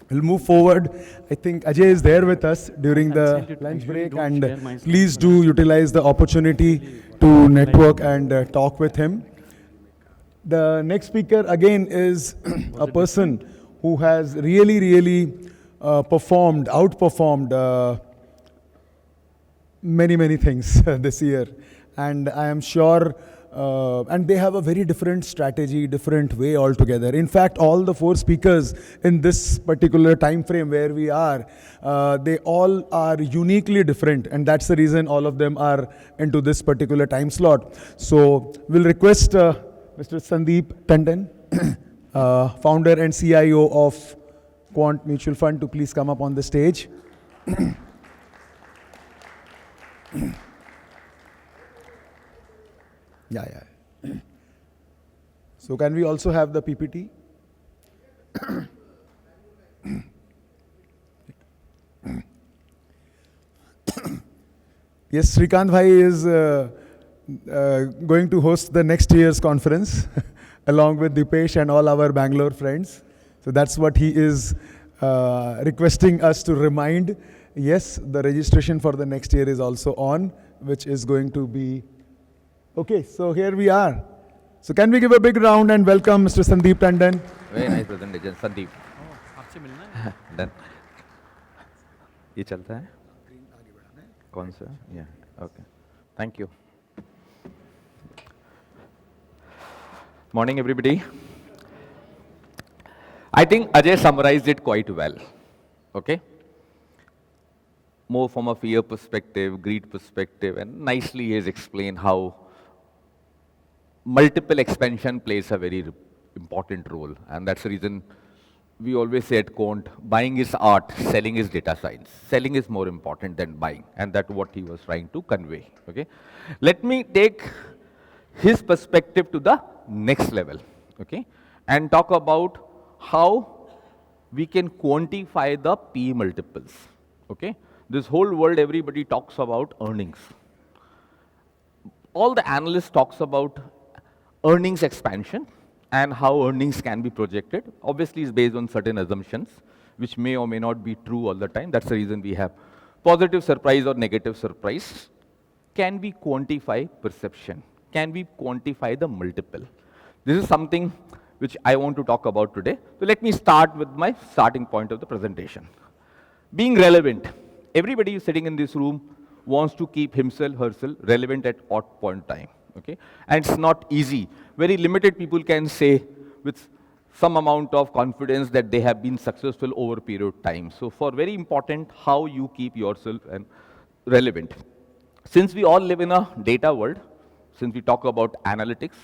We'll move forward. I think Ajay is there with us during the lunch break, and please do utilize the opportunity to network and talk with him. The next speaker again is a person who has really outperformed many things this year, and I am sure and they have a very different strategy, different way altogether. In fact, all the four speakers in this particular time frame where we are, they all are uniquely different, and that's the reason all of them are into this particular time slot. So we'll request Mr. Sandeep Tandon, founder and CIO of Quant Mutual Fund, to please come up on the stage. Yeah. So can we also have the PPT? Yes, Srikant Bhai is going to host the next year's conference along with Dipesh and all our Bangalore friends. So that's what he is requesting us to remind. Yes, the registration for the next year is also on, which is going to be... Okay, so here we are. So can we give a big round and welcome Mr. Sandeep Tandon? Very nice presentation, Sandeep. आपसे मिलना है? Done. ये चलता है? कौन सा? Yeah. Okay. Thank you. Morning, everybody. I think Ajay summarized it quite well. Okay. More from a fear perspective, greed perspective, and nicely he has explained how multiple expansion plays a very important role, and that's the reason we always say at Quant, buying is art, selling is data science. Selling is more important than buying, and that's what he was trying to convey. Okay, let me take his perspective to the next level, okay, and talk about how we can quantify the P multiples. Okay, this whole world, everybody talks about earnings. All the analysts talks about earnings expansion and how earnings can be projected. Obviously, it's based on certain assumptions, which may or may not be true all the time. That's the reason we have positive surprise or negative surprise. Can we quantify perception? Can we quantify the multiple? This is something which I want to talk about today. So let me start with my starting point of the presentation. Being relevant. Everybody who's sitting in this room wants to keep himself, herself relevant at what point in time. Okay? And it's not easy. Very limited people can say with some amount of confidence that they have been successful over a period of time. So for very important, how you keep yourself and relevant. Since we all live in a data world, since we talk about analytics,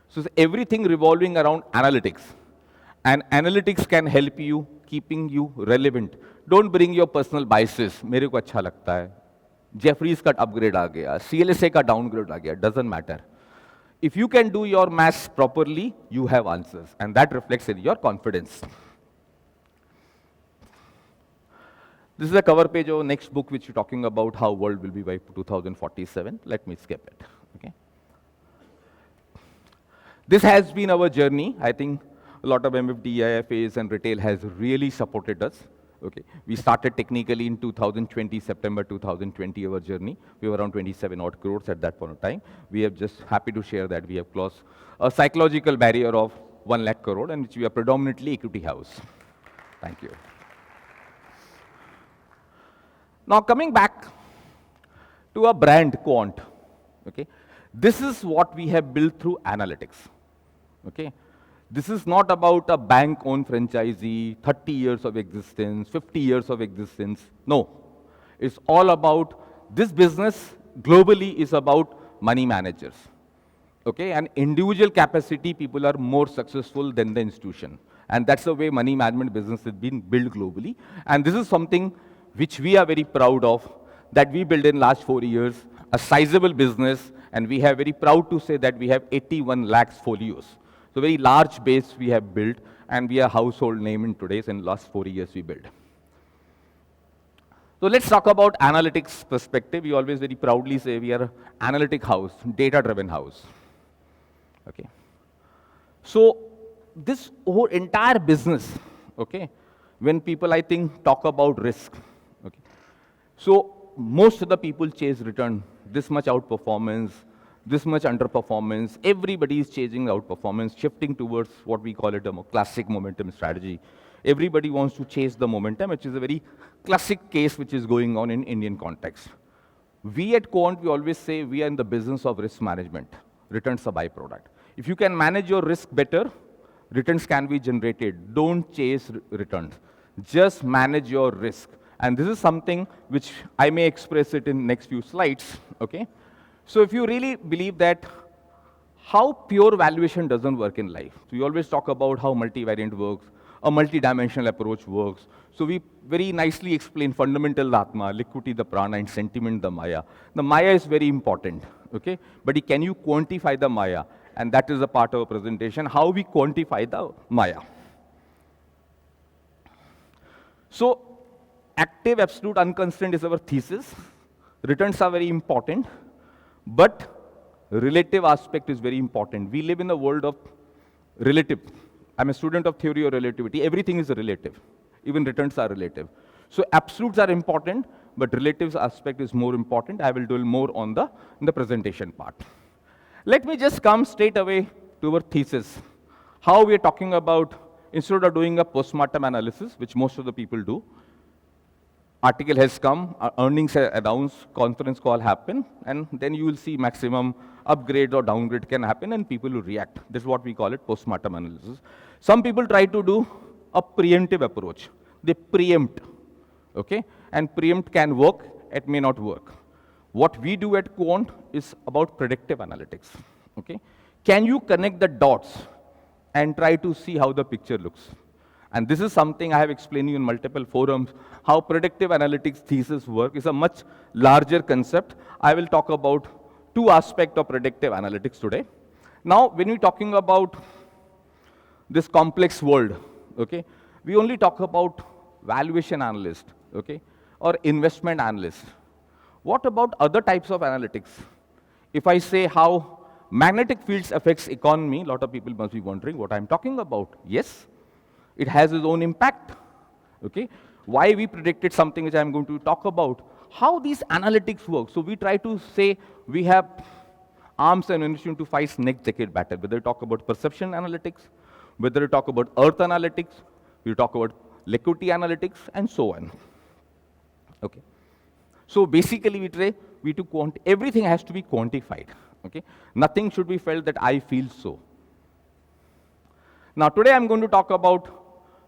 so everything revolving around analytics. And analytics can help you, keeping you relevant. Don't bring your personal biases. मेरे को अच्छा लगता है. Jeffries का upgrade आ गया, CLSA का downgrade आ गया, doesn't matter. If you can do your maths properly, you have answers, and that reflects in your confidence. This is the cover page of next book which you're talking about how world will be by 2047. Let me skip it. Okay. This has been our journey. I think a lot of MFD, IFAs, and retail has really supported us. Okay. We started technically in 2020, September 2020, our journey. We were around 27 odd crores at that point of time. We are just happy to share that we have crossed a psychological barrier of 1 lakh crore, and which we are predominantly equity house. Thank you. Now coming back to a brand, Quant. Okay. This is what we have built through analytics. Okay. This is not about a bank-owned franchisee, 30 years of existence, 50 years of existence. No. It's all about this business globally is about money managers. Okay? And individual capacity, people are more successful than the institution. And that's the way money management business has been built globally. And this is something which we are very proud of, that we built in last 4 years, a sizable business, and we are very proud to say that we have 81 lakhs folios. So very large base we have built, and we are a household name in today's and last 4 years we built. So let's talk about analytics perspective. We always very proudly say we are an analytic house, data-driven house. Okay. So this whole entire business, okay, when people, I think, talk about risk. Okay. So most of the people chase return, this much outperformance, this much underperformance. Everybody is chasing outperformance, shifting towards what we call it a classic momentum strategy. Everybody wants to chase the momentum, which is a very classic case which is going on in Indian context. We at Quant, we always say we are in the business of risk management. Returns are byproduct. If you can manage your risk better, returns can be generated. Don't chase returns. Just manage your risk. And this is something which I may express it in next few slides, okay? So if you really believe that how pure valuation doesn't work in life, so we always talk about how multivariant works, a multidimensional approach works. So we very nicely explain fundamental Atma, liquidity, the prana, and sentiment, the Maya. The Maya is very important, okay? But can you quantify the Maya? And that is a part of our presentation, how we quantify the Maya. So active, absolute, unconstrained is our thesis. Returns are very important, but relative aspect is very important. We live in a world of relative. I'm a student of theory of relativity. Everything is relative. Even returns are relative. So absolutes are important, but relatives aspect is more important. I will dwell more on in the presentation part. Let me just come straight away to our thesis. How we are talking about, instead of doing a postmortem analysis, which most of the people do, article has come, earnings are announced, conference call happen, and then you will see maximum upgrade or downgrade can happen, and people will react. This is what we call it postmortem analysis. Some people try to do a preemptive approach. They preempt, okay? And preempt can work, it may not work. What we do at Quant is about predictive analytics, okay? Can you connect the dots and try to see how the picture looks? And this is something I have explained you in multiple forums, how predictive analytics thesis work is a much larger concept. I will talk about two aspects of predictive analytics today. Now, when we're talking about this complex world, okay, we only talk about valuation analyst, okay, or investment analyst. What about other types of analytics? If I say how magnetic fields affects economy, a lot of people must be wondering what I'm talking about. Yes, it has its own impact, okay? Why we predicted something which I'm going to talk about, how these analytics work. So we try to say we have arms and ammunition to fight next decade battle, whether we talk about perception analytics, whether we talk about earth analytics, we talk about liquidity analytics, and so on, okay? So basically we try, everything has to be quantified, okay? Nothing should be felt that I feel so. Now today I'm going to talk about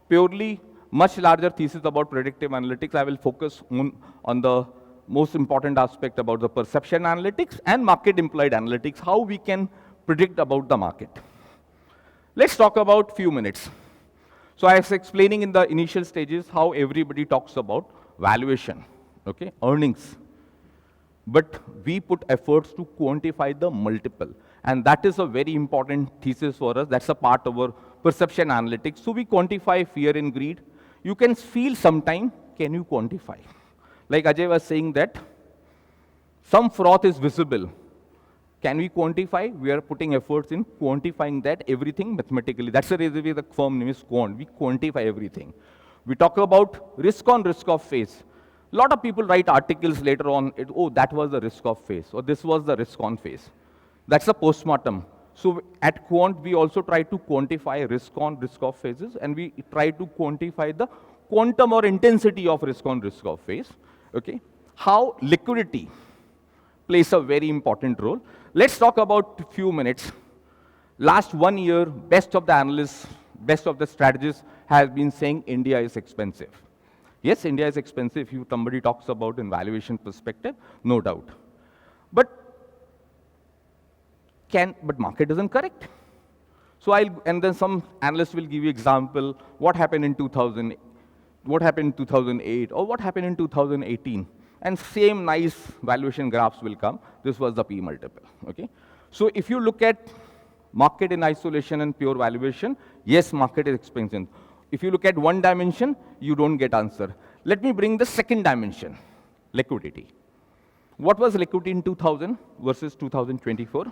purely much larger thesis about predictive analytics. I will focus on the most important aspect about the perception analytics and market implied analytics, how we can predict about the market. Let's talk about few minutes. So I was explaining in the initial stages how everybody talks about valuation, okay, earnings. But we put efforts to quantify the multiple. And that is a very important thesis for us. That's a part of our perception analytics. So we quantify fear and greed. You can feel sometime, can you quantify? Like Ajay was saying that some froth is visible. Can we quantify? We are putting efforts in quantifying that, everything mathematically. That's the reason the firm name is Quant. We quantify everything. We talk about risk on risk off phase. A lot of people write articles later on, oh, that was the risk off phase, or this was the risk on phase. That's a postmortem. So at Quant, we also try to quantify risk on risk off phases, and we try to quantify the quantum or intensity of risk on risk off phase. Okay? How liquidity plays a very important role. Let's talk about a few minutes. Last 1 year, best of the analysts, best of the strategists has been saying India is expensive. Yes, India is expensive if somebody talks about in valuation perspective, no doubt. But market doesn't correct. So and then some analysts will give you example, what happened in 2000, what happened in 2008, or what happened in 2018. And same nice valuation graphs will come. This was the P multiple, okay? So if you look at market in isolation and pure valuation, yes, market is expensive. If you look at one dimension, you don't get answer. Let me bring the second dimension, liquidity. What was liquidity in 2000 versus 2024?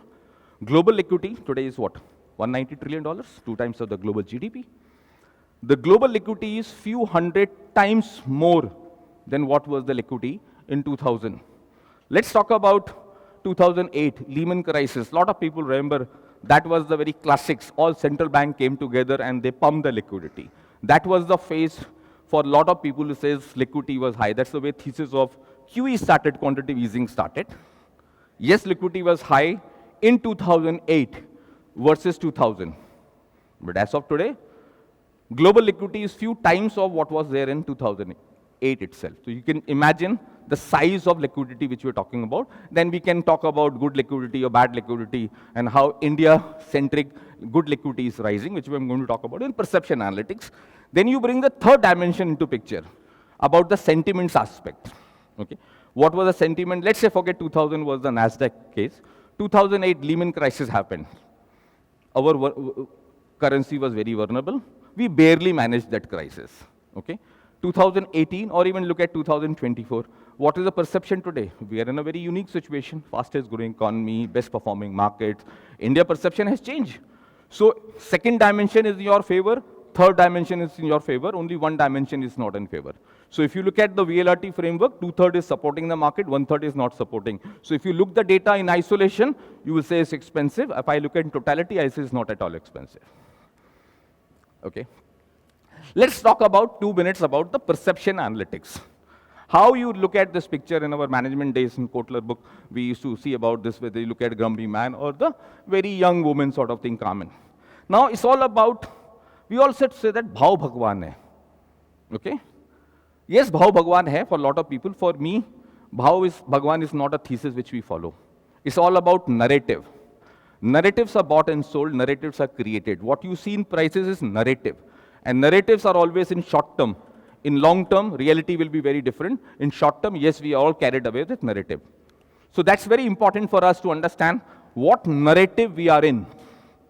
Global liquidity today is what? $190 trillion, 2 times of the global GDP. The global liquidity is few hundred times more than what was the liquidity in 2000. Let's talk about 2008, Lehman crisis. A lot of people remember that was the very classics. All central bank came together and they pumped the liquidity. That was the phase for a lot of people who says liquidity was high. That's the way thesis of QE started, quantitative easing started. Yes, liquidity was high in 2008 versus 2000. But as of today, global liquidity is few times of what was there in 2008 itself. So you can imagine the size of liquidity which we're talking about. Then we can talk about good liquidity or bad liquidity and how India-centric good liquidity is rising, which I'm going to talk about in perception analytics. Then you bring the third dimension into picture about the sentiments aspect. Okay, what was the sentiment? Let's say forget 2000 was the Nasdaq case. 2008 Lehman crisis happened. Our currency was very vulnerable. We barely managed that crisis. Okay, 2018 or even look at 2024. What is the perception today? We are in a very unique situation. Fastest growing economy, best performing markets. India perception has changed. So second dimension is in your favor. Third dimension is in your favor. Only one dimension is not in favor. So if you look at the VLRT framework, 2/3 is supporting the market, 1/3 is not supporting. So if you look the data in isolation, you will say it's expensive. If I look at in totality, I say it's not at all expensive. Okay. Let's talk about 2 minutes about the perception analytics. How you look at this picture in our management days in Kotler book, we used to see about this, whether you look at grumpy man or the very young woman sort of thing common. Now it's all about, we also say that Bhav Bhagwan hai. Okay? Yes, Bhav Bhagwan hai for a lot of people. For me, Bhagwan is not a thesis which we follow. It's all about narrative. Narratives are bought and sold, narratives are created. What you see in prices is narrative. And narratives are always in short term. In long term, reality will be very different. In short term, yes, we are all carried away with narrative. So that's very important for us to understand what narrative we are in.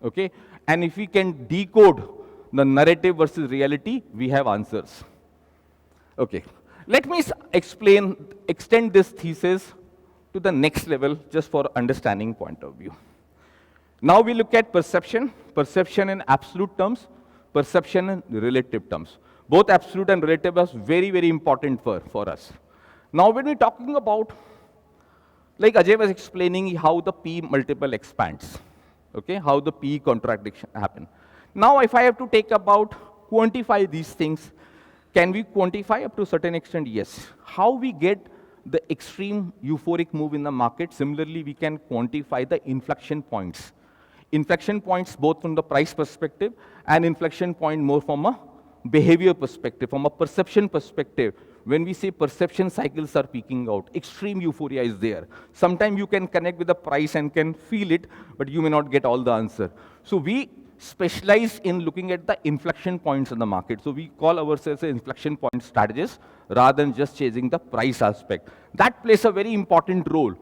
Okay? And if we can decode the narrative versus reality, we have answers. Okay. Let me extend this thesis to the next level just for understanding point of view. Now we look at perception in absolute terms, perception in relative terms. Both absolute and relative are very, very important for us. Now when we're talking about, like Ajay was explaining how the P multiple expands, okay, how the P contradiction happen. Now if I have to quantify these things, can we quantify up to a certain extent? Yes. How we get the extreme euphoric move in the market, similarly we can quantify the inflection points. Inflection points both from the price perspective and inflection point more from a behavior perspective, from a perception perspective. When we say perception cycles are peaking out, extreme euphoria is there. Sometimes you can connect with the price and can feel it, but you may not get all the answer. So we specialize in looking at the inflection points in the market. So we call ourselves an inflection point strategist rather than just chasing the price aspect. That plays a very important role.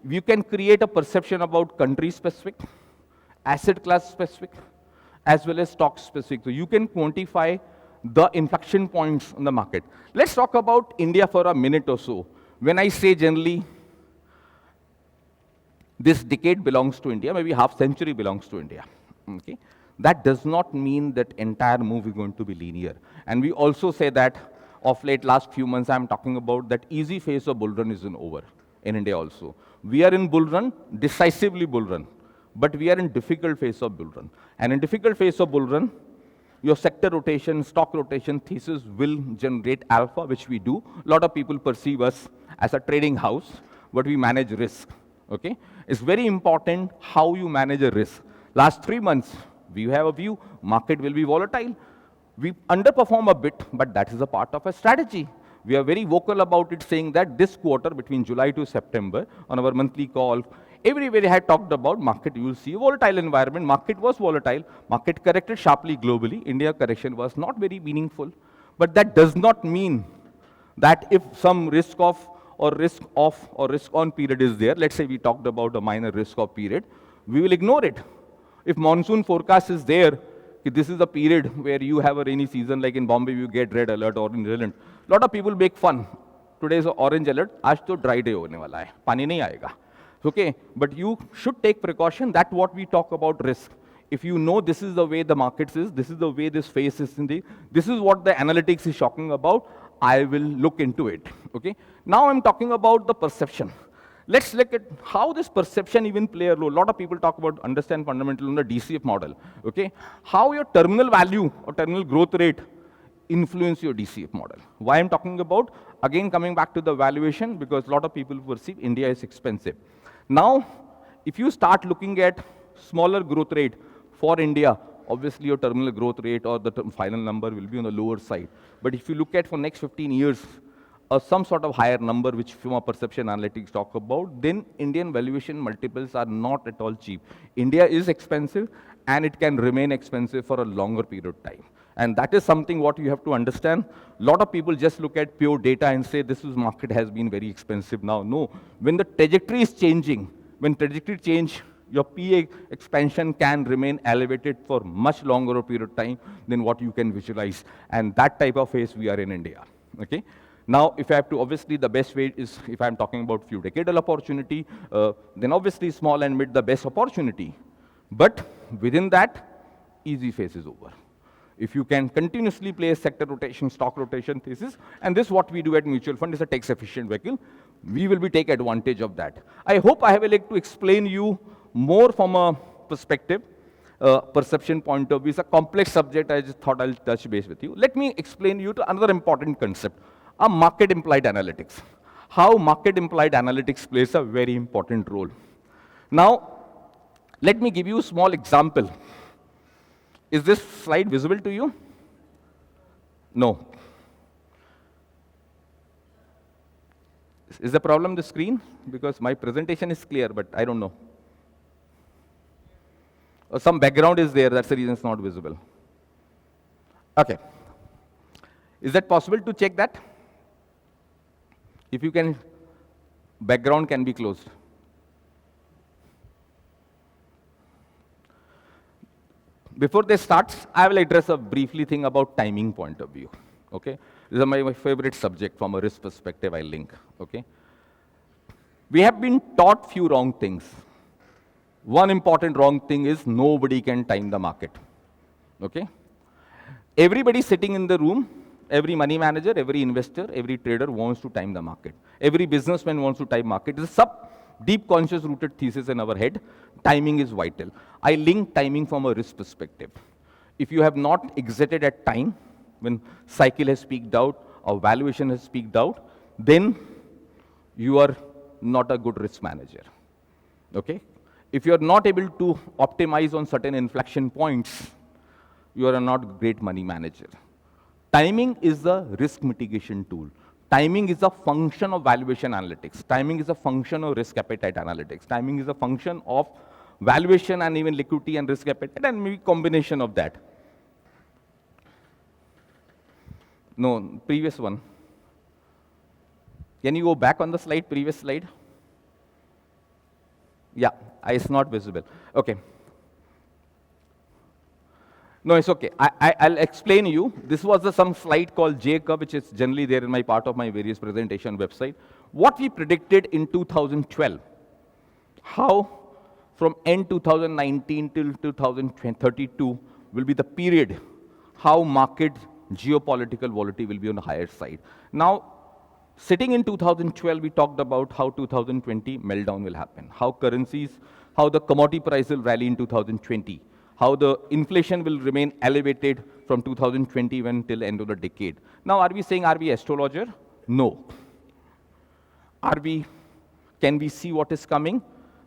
You can create a perception about country specific, asset class specific, as well as stock specific. So you can quantify the inflection points in the market. Let's talk about India for a minute or so. When I say generally, this decade belongs to India, maybe half century belongs to India. Okay? That does not mean that entire move is going to be linear. And we also say that of late, last few months, I'm talking about that easy phase of bull run isn't over in India also. We are in bull run, decisively bull run. But we are in difficult phase of bull run. And in difficult phase of bull run, your sector rotation, stock rotation thesis will generate alpha, which we do. A lot of people perceive us as a trading house, but we manage risk. Okay? It's very important how you manage a risk. Last 3 months, we have a view, market will be volatile. We underperform a bit, but that is a part of a strategy. We are very vocal about it, saying that this quarter, between July to September, on our monthly call, everywhere I had talked about market, you will see a volatile environment. Market was volatile. Market corrected sharply globally. India correction was not very meaningful. But that does not mean that if some risk off or risk on period is there, let's say we talked about a minor risk off period, we will ignore it. If monsoon forecast is there, this is a period where you have a rainy season, like in Bombay, you get red alert, orange alert. A lot of people make fun. Today is orange alert. आज तो dry day होने वाला है. पानी नहीं आएगा. Okay, but you should take precaution. That's what we talk about risk. If you know this is the way the markets is, this is the way this phase is in the, this is what the analytics is talking about, I will look into it, okay? Now I'm talking about the perception. Let's look at how this perception even play a role. A lot of people talk about understand fundamental in the DCF model, okay? How your terminal value or terminal growth rate influence your DCF model. Why I'm talking about? Again, coming back to the valuation, because a lot of people perceive India is expensive. Now, if you start looking at smaller growth rate for India, obviously your terminal growth rate or the final number will be on the lower side. But if you look at for next 15 years, some sort of higher number which from a perception analytics talk about, then Indian valuation multiples are not at all cheap. India is expensive and it can remain expensive for a longer period of time. And that is something what you have to understand. A lot of people just look at pure data and say this is market has been very expensive now. No, when the trajectory is changing, when trajectory change, your PA expansion can remain elevated for much longer period of time than what you can visualize. And that type of phase we are in India, okay? Now, if I have to, obviously the best way is, if I'm talking about few decadal opportunity, then obviously small and mid the best opportunity. But within that, easy phase is over. If you can continuously play a sector rotation, stock rotation thesis, and this is what we do at mutual fund is a tax efficient vehicle, we will be take advantage of that. I hope I have a leg to explain you more from a perspective, perception point of view. It's a complex subject, I just thought I'll touch base with you. Let me explain you to another important concept, a market implied analytics. How market implied analytics plays a very important role. Now, let me give you a small example. Is this slide visible to you? No. Is the problem the screen? Because my presentation is clear, but I don't know. Or some background is there, that's the reason it's not visible. Okay. Is that possible to check that? If you can, background can be closed. Before this starts, I will address a briefly thing about timing point of view, okay? This is my favorite subject from a risk perspective I link, okay? We have been taught few wrong things. One important wrong thing is nobody can time the market, okay? Everybody sitting in the room, every money manager, every investor, every trader wants to time the market. Every businessman wants to time market. It's a deep conscious rooted thesis in our head. Timing is vital. I link timing from a risk perspective. If you have not exited at time, when cycle has peaked out or valuation has peaked out, then you are not a good risk manager, okay? If you are not able to optimize on certain inflection points, you are not a great money manager. Timing is a risk mitigation tool. Timing is a function of valuation analytics. Timing is a function of risk appetite analytics. Timing is a function of valuation and even liquidity and risk appetite, and maybe combination of that. No, previous one. Can you go back on the slide, previous slide? Yeah, it's not visible. Okay. No, it's okay. I'll explain you. This was some slide called J-curve, which is generally there in my part of my various presentation website. What we predicted in 2012, how from end 2019 till 2032 will be the period, how market geopolitical volatility will be on the higher side. Now, sitting in 2012, we talked about how 2020 meltdown will happen, how currencies, how the commodity price will rally in 2020, how the inflation will remain elevated from 2021 till end of the decade. Now, are we saying, are we astrologer? No. Can we see what is coming?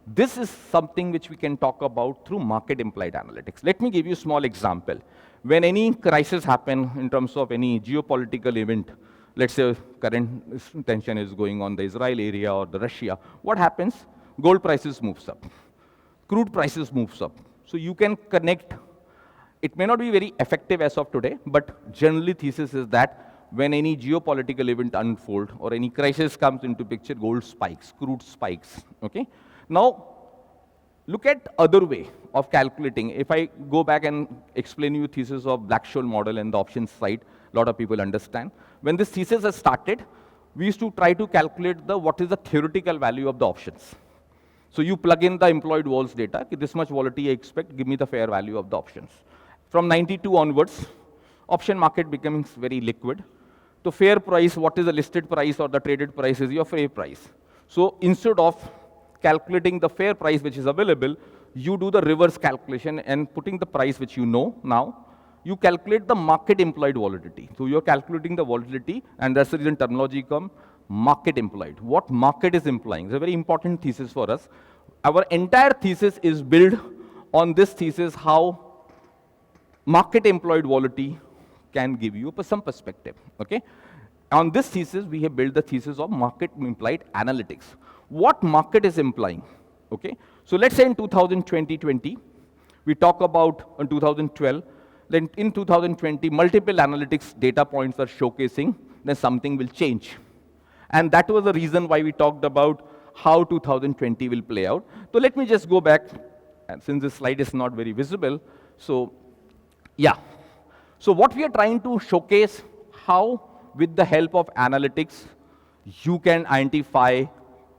This is something which we can talk about through market implied analytics. Let me give you a small example. When any crisis happen in terms of any geopolitical event, let's say current tension is going on the Israel area or the Russia, what happens? Gold prices moves up. Crude prices moves up. So you can connect. It may not be very effective as of today, but generally thesis is that when any geopolitical event unfolds or any crisis comes into picture, gold spikes, crude spikes, okay? Now, look at other way of calculating. If I go back and explain you thesis of Black-Scholes model and the options side, a lot of people understand. When this thesis has started, we used to try to calculate what is the theoretical value of the options. So you plug in the employed vols data, कि this much volatility I expect, give me the fair value of the options. From 92 onwards, option market becomes very liquid. So fair price, what is the listed price or the traded price is your fair price. So instead of calculating the fair price which is available, you do the reverse calculation and putting the price which you know now, you calculate the market implied volatility. So you're calculating the volatility, and that's the reason terminology comes market implied. What market is implying? It's a very important thesis for us. Our entire thesis is built on this thesis, how market employed volatility can give you some perspective. Okay? On this thesis, we have built the thesis of market implied analytics. What market is implying? Okay? So let's say in 2020, we talk about in 2012, then in 2020, multiple analytics data points are showcasing, then something will change. And that was the reason why we talked about how 2020 will play out. So let me just go back, and since this slide is not very visible, so yeah. So what we are trying to showcase, how with the help of analytics, you can identify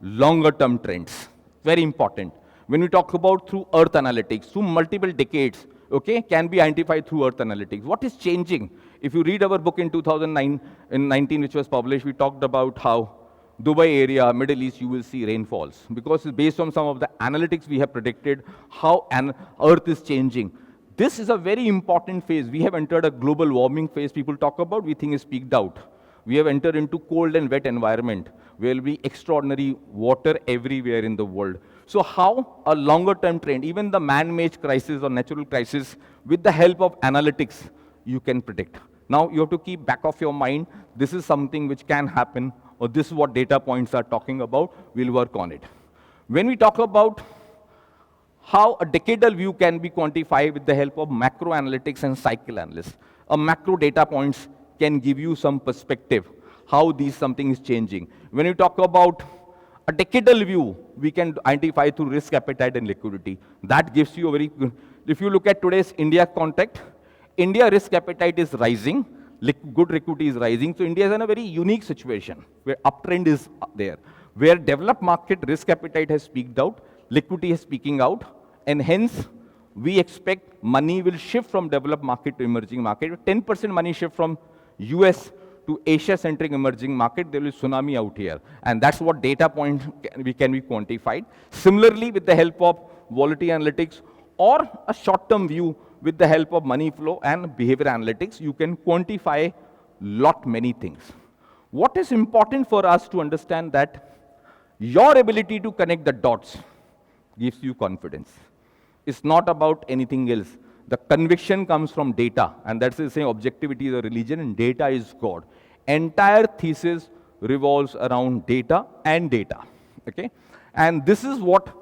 longer term trends. Very important. When we talk about through Earth analytics, through multiple decades, okay, can be identified through Earth analytics. What is changing? If you read our book in 2019, which was published, we talked about how Dubai area, Middle East, you will see rainfalls. Because based on some of the analytics we have predicted, how Earth is changing. This is a very important phase. We have entered a global warming phase people talk about, we think is peaked out. We have entered into cold and wet environment, where will be extraordinary water everywhere in the world. So how a longer term trend, even the man-made crisis or natural crisis, with the help of analytics, you can predict. Now you have to keep back of your mind, this is something which can happen, or this is what data points are talking about, we'll work on it. When we talk about how a decadal view can be quantified with the help of macro analytics and cycle analysis, a macro data points can give you some perspective, how something is changing. When you talk about a decadal view, we can identify through risk appetite and liquidity. That gives you a very good, if you look at today's India context, India risk appetite is rising, good liquidity is rising, so India is in a very unique situation, where uptrend is there, where developed market risk appetite has peaked out, liquidity is peaking out, and hence, we expect money will shift from developed market to emerging market. 10% money shift from US to Asia-centric emerging market, there will be tsunami out here. And that's what data point can be quantified. Similarly, with the help of volatility analytics or a short-term view with the help of money flow and behavior analytics, you can quantify many things. What is important for us to understand that your ability to connect the dots gives you confidence. It's not about anything else. The conviction comes from data, and that's the same objectivity is a religion, and data is God. Entire thesis revolves around data and data, okay? And this is what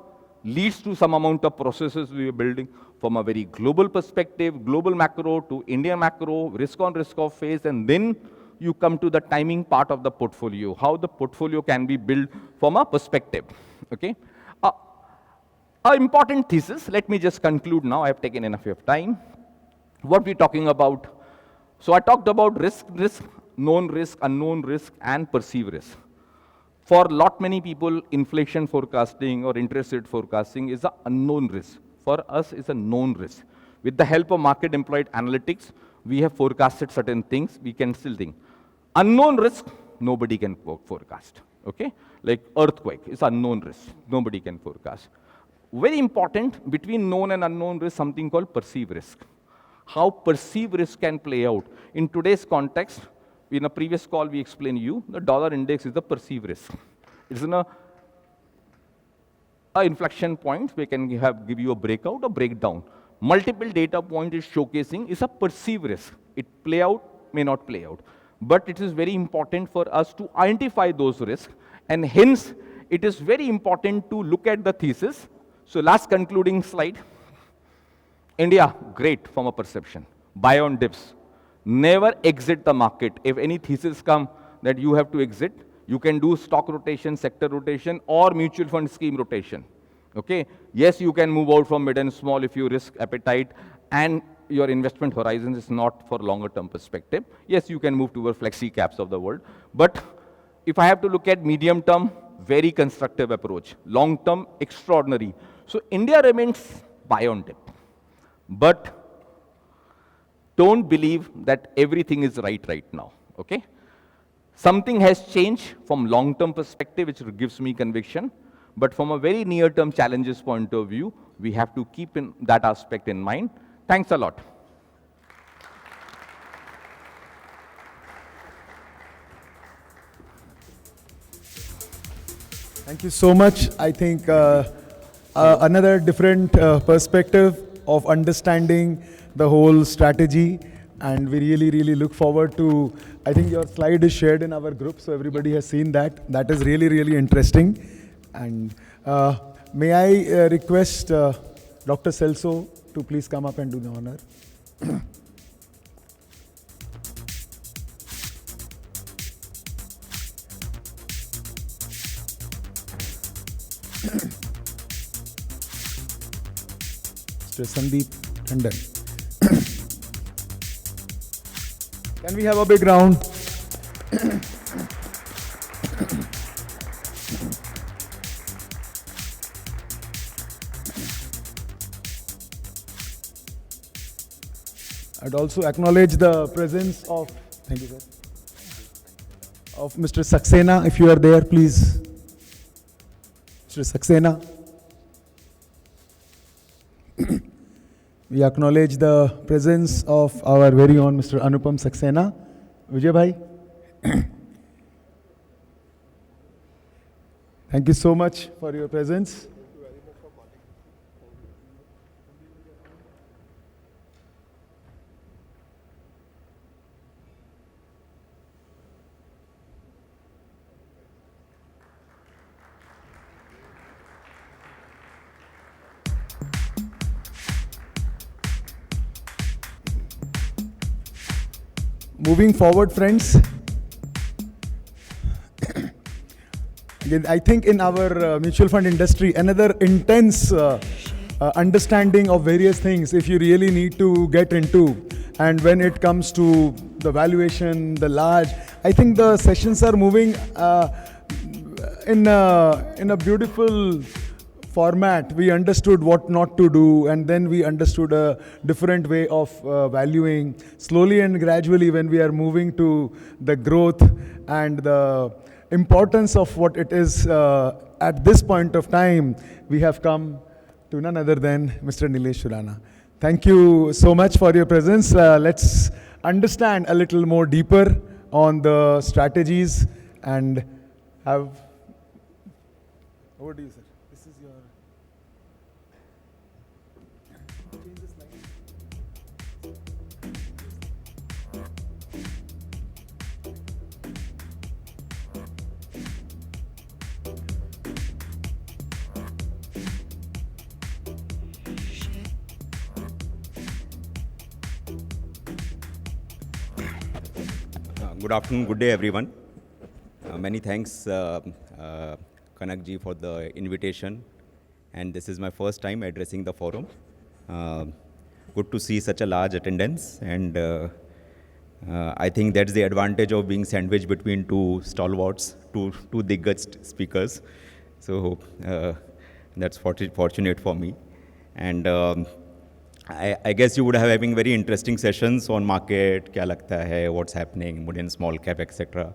leads to some amount of processes we are building from a very global perspective, global macro to India macro, risk on risk off phase, and then you come to the timing part of the portfolio, how the portfolio can be built from a perspective, okay? An important thesis, let me just conclude now, I have taken enough of time. What we're talking about, so I talked about risk, known risk, unknown risk, and perceived risk. For many people, inflation forecasting or interest rate forecasting is an unknown risk. For us, it's a known risk. With the help of market employed analytics, we have forecasted certain things, we can still think. Unknown risk, nobody can forecast, okay? Like earthquake, it's unknown risk, nobody can forecast. Very important, between known and unknown risk, something called perceived risk. How perceived risk can play out. In today's context, in a previous call we explained you, the dollar index is the perceived risk. It's in a inflection point, we can give you a breakout or breakdown. Multiple data point is showcasing is a perceived risk. It play out, may not play out. But it is very important for us to identify those risks, and hence, it is very important to look at the thesis. So last concluding slide. India, great from a perception. Buy on dips. Never exit the market. If any thesis come that you have to exit, you can do stock rotation, sector rotation, or mutual fund scheme rotation. Okay? Yes, you can move out from mid and small if you risk appetite and your investment horizon is not for longer term perspective. Yes, you can move toward flexi caps of the world. But if I have to look at medium term, very constructive approach. Long term, extraordinary. So India remains buy on dip. But don't believe that everything is right now, okay? Something has changed from long-term perspective, which gives me conviction. But from a very near-term challenges point of view, we have to keep that aspect in mind. Thanks a lot. Thank you so much. I think another different perspective of understanding the whole strategy, and we really look forward to, I think your slide is shared in our group, so everybody has seen that. That is really interesting. And may I request Dr. Celso to please come up and do the honor. Mr. Sandeep Tandon. Can we have a big round? I'd also acknowledge the presence of, thank you sir, of Mr. Saxena. If you are there, please. Mr. Saxena. We acknowledge the presence of our very own Mr. Anupam Saxena. Vijay bhai. Thank you so much for your presence. Moving forward, friends, again, I think in our mutual fund industry, another intense understanding of various things, if you really need to get into, and when it comes to the valuation, the large, I think the sessions are moving in a beautiful format. We understood what not to do, and then we understood a different way of valuing. Slowly and gradually, when we are moving to the growth and the importance of what it is at this point of time, we have come to none other than Mr. Nilesh Surana. Thank you so much for your presence. Let's understand a little more deeper on the strategies and have, over to you, sir. This is your, change the slide. Good afternoon, good day, everyone. Many thanks, Kanakji, for the invitation. And this is my first time addressing the forum. Good to see such a large attendance. And I think that's the advantage of being sandwiched between two stalwarts, two diggest speakers. So that's fortunate for me. And I guess you would have having very interesting sessions on market, kya lagta hai, what's happening, mid and small cap, etc.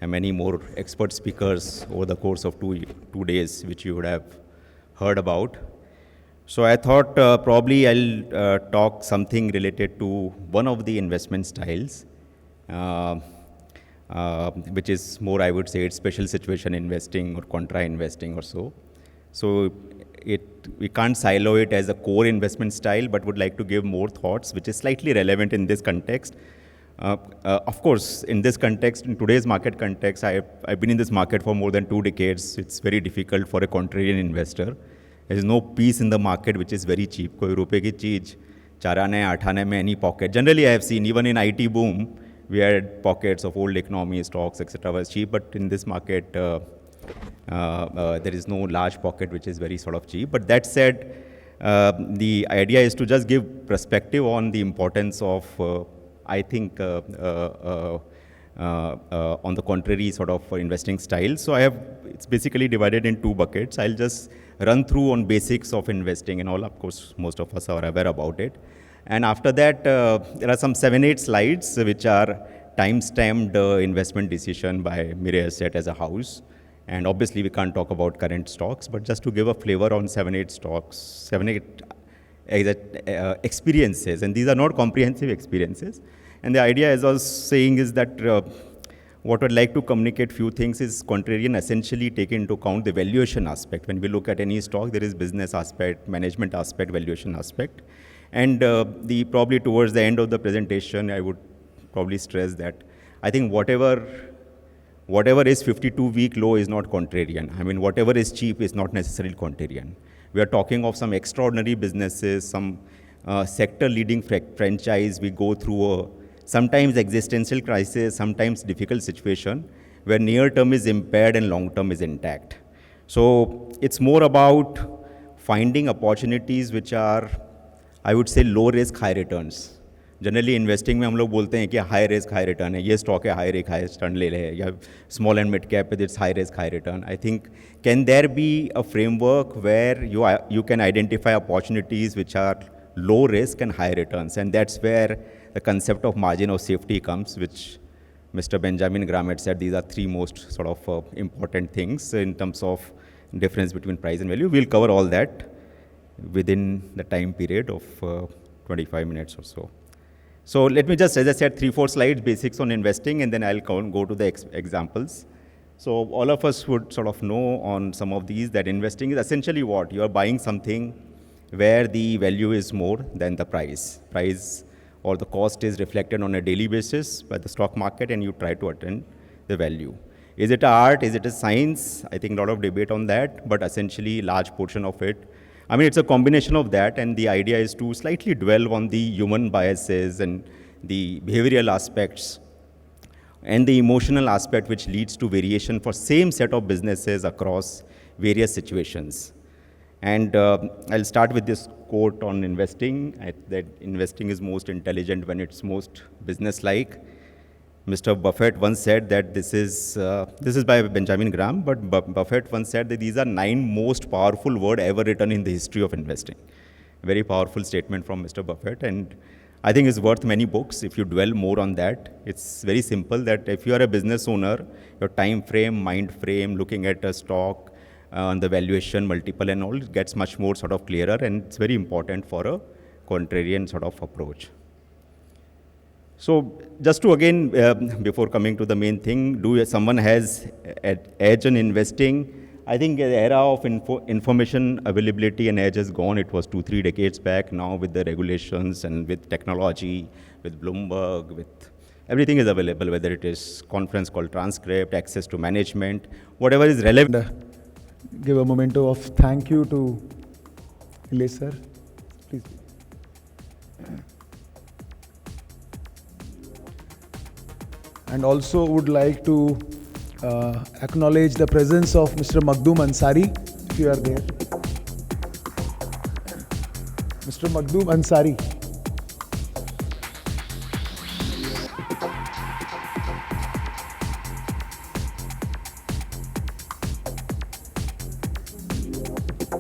And many more expert speakers over the course of two days, which you would have heard about. So I thought probably I'll talk something related to one of the investment styles, which is more, I would say, it's special situation investing or contra investing or so. So we can't silo it as a core investment style, but would like to give more thoughts, which is slightly relevant in this context. Of course, in this context, in today's market context, I've been in this market for more than 2 decades. It's very difficult for a contrarian investor. There is no piece in the market which is very cheap. Koi rupe ki cheez, 4 ane, 8 ane mein any pocket. Generally, I have seen, even in IT boom, we had pockets of old economy, stocks, etc. was cheap, but in this market, there is no large pocket which is very sort of cheap. But that said, the idea is to just give perspective on the importance of, I think, on the contrary sort of investing style. So it's basically divided in two buckets. I'll just run through on basics of investing and all. Of course, most of us are aware about it. And after that, there are some 7-8 slides which are time-stamped investment decision by Mirae Asset as a house. And obviously, we can't talk about current stocks, but just to give a flavor on 7-8 stocks, 7-8 experiences, and these are not comprehensive experiences. And the idea, as I was saying, is that what I'd like to communicate few things is Contrarian essentially take into account the valuation aspect. When we look at any stock, there is business aspect, management aspect, valuation aspect. And probably towards the end of the presentation, I would probably stress that I think whatever is 52-week low is not Contrarian. I mean, whatever is cheap is not necessarily Contrarian. We are talking of some extraordinary businesses, some sector-leading franchise. We go through a sometimes existential crisis, sometimes difficult situation, where near-term is impaired and long-term is intact. So it's more about finding opportunities which are, I would say, low risk, high returns. Generally investing में हम लोग बोलते हैं कि high risk high return है, ये stock है high risk high return ले ले, या स्मॉल एंड मिड कैप पे it's high risk high return. I think can there be a framework where you can identify opportunities which are low risk and high returns, and that's where the concept of margin of safety comes, which Mr. Benjamin Graham had said these are three most sort of important things in terms of difference between price and value. We'll cover all that within the time period of 25 minutes or so. So let me just, as I said, 3-4 slides, basics on investing, and then I'll go to the examples. So all of us would sort of know on some of these that investing is essentially what? You are buying something where the value is more than the price. Price or the cost is reflected on a daily basis by the stock market, and you try to attain the value. Is it an art? Is it a science? I think a lot of debate on that, but essentially large portion of it, I mean, it's a combination of that, and the idea is to slightly dwell on the human biases and the behavioral aspects and the emotional aspect which leads to variation for same set of businesses across various situations. And I'll start with this quote on investing, that investing is most intelligent when it's most business-like. Mr. Buffett once said that this is by Benjamin Graham, but Buffett once said that these are 9 most powerful words ever written in the history of investing. A very powerful statement from Mr. Buffett, and I think it's worth many books if you dwell more on that. It's very simple that if you are a business owner, your time frame, mind frame, looking at a stock, on the valuation, multiple and all, it gets much more sort of clearer, and it's very important for a contrarian sort of approach. So just to again, before coming to the main thing, someone has edge in investing? I think the era of information availability and edge has gone. It was 2-3 decades back. Now with the regulations and with technology, with Bloomberg, with everything is available, whether it is conference call transcript, access to management, whatever is relevant. Give a memento of thank you to Ile sir. Please. And also would like to acknowledge the presence of Mr. Makhdoom Ansari, if you are there. Mr. Makhdoom Ansari.